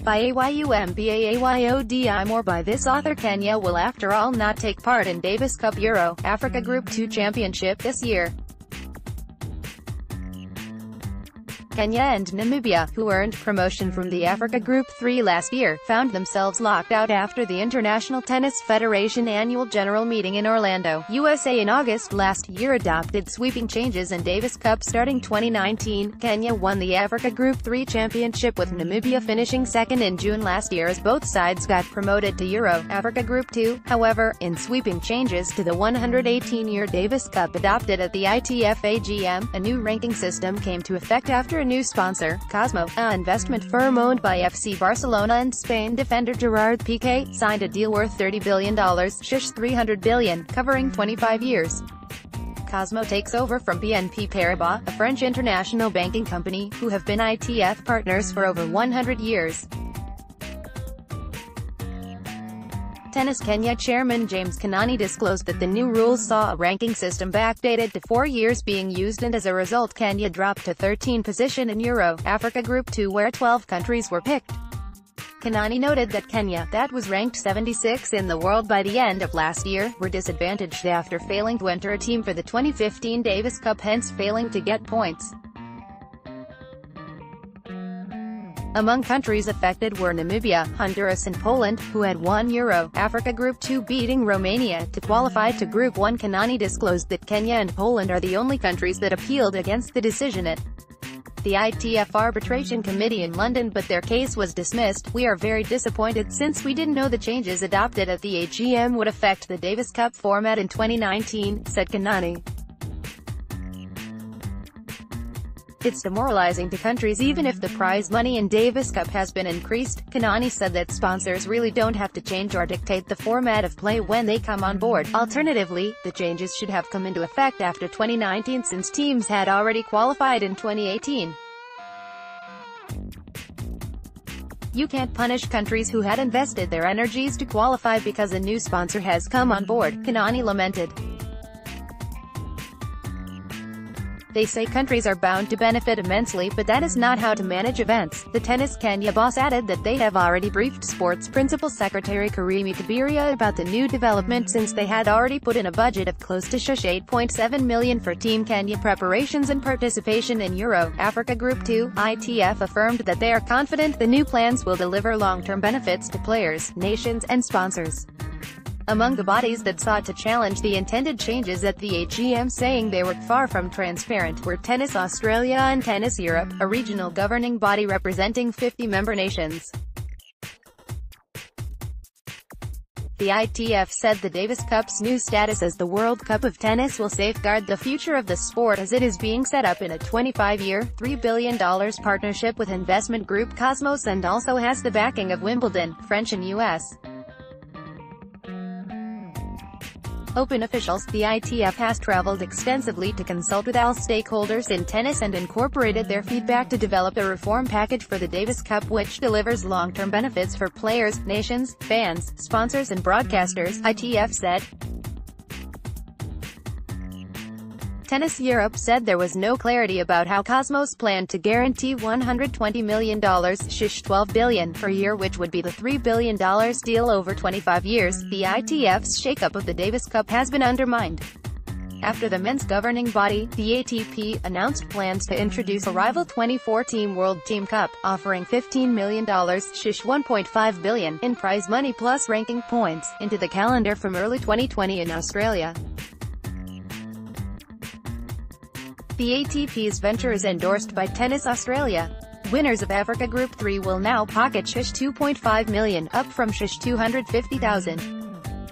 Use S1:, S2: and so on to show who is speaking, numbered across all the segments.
S1: by AYUMBA AYODI More. By this author, Kenya will after all not take part in Davis Cup Euro Africa Group 2 Championship this year. Kenya and Namibia, who earned promotion from the Africa Group 3 last year, found themselves locked out after the International Tennis Federation annual general meeting in Orlando, USA in August last year adopted sweeping changes in Davis Cup starting 2019. Kenya won the Africa Group 3 championship with Namibia finishing second in June last year as both sides got promoted to Euro Africa Group 2. However, in sweeping changes to the 118-year Davis Cup adopted at the ITF AGM, a new ranking system came to effect after a new sponsor, Cosmo, an investment firm owned by FC Barcelona and Spain defender Gerard Piqué, signed a deal worth $30 billion, $300 billion, covering 25 years. Cosmo takes over from BNP Paribas, a French international banking company, who have been ITF partners for over 100 years. Tennis Kenya chairman James Kanani disclosed that the new rules saw a ranking system backdated to 4 years being used, and as a result Kenya dropped to 13th position in Euro Africa Group 2 where 12 countries were picked. Kanani noted that Kenya, that was ranked 76 in the world by the end of last year, were disadvantaged after failing to enter a team for the 2015 Davis Cup, hence failing to get points. Among countries affected were Namibia, Honduras and Poland, who had won Euro Africa Group 2, beating Romania to qualify to Group 1. Kanani disclosed that Kenya and Poland are the only countries that appealed against the decision at the ITF Arbitration Committee in London, but their case was dismissed. "We are very disappointed since we didn't know the changes adopted at the AGM would affect the Davis Cup format in 2019, said Kanani. "It's demoralizing to countries even if the prize money in Davis Cup has been increased." Kanani said that sponsors really don't have to change or dictate the format of play when they come on board. Alternatively, the changes should have come into effect after 2019 since teams had already qualified in 2018. "You can't punish countries who had invested their energies to qualify because a new sponsor has come on board," Kanani lamented. "They say countries are bound to benefit immensely, but that is not how to manage events." The Tennis Kenya boss added that they have already briefed Sports Principal Secretary Karimi Kabiria about the new development since they had already put in a budget of close to $8.7 million for Team Kenya preparations and participation in Euro Africa Group 2. ITF affirmed that they are confident the new plans will deliver long-term benefits to players, nations, and sponsors. Among the bodies that sought to challenge the intended changes at the AGM, saying they were far from transparent, were Tennis Australia and Tennis Europe, a regional governing body representing 50 member nations. The ITF said the Davis Cup's new status as the World Cup of Tennis will safeguard the future of the sport as it is being set up in a 25-year, $3 billion partnership with investment group Cosmos and also has the backing of Wimbledon, French and U.S. Open officials. The ITF has traveled extensively to consult with all stakeholders in tennis and incorporated their feedback to develop a reform package for the Davis Cup which delivers long-term benefits for players, nations, fans, sponsors and broadcasters, ITF said. Tennis Europe said there was no clarity about how Cosmos planned to guarantee $120 million, $12 billion, per year, which would be the $3 billion deal over 25 years. The ITF's shakeup of the Davis Cup has been undermined after the men's governing body, the ATP, announced plans to introduce a rival 24-team World Team Cup, offering $15 million, $1.5 billion, in prize money plus ranking points, into the calendar from early 2020 in Australia. The ATP's venture is endorsed by Tennis Australia. Winners of Africa Group 3 will now pocket $2.5 million, up from $250,000.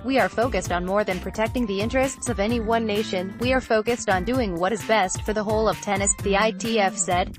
S1: "We are focused on more than protecting the interests of any one nation, we are focused on doing what is best for the whole of tennis," the ITF said.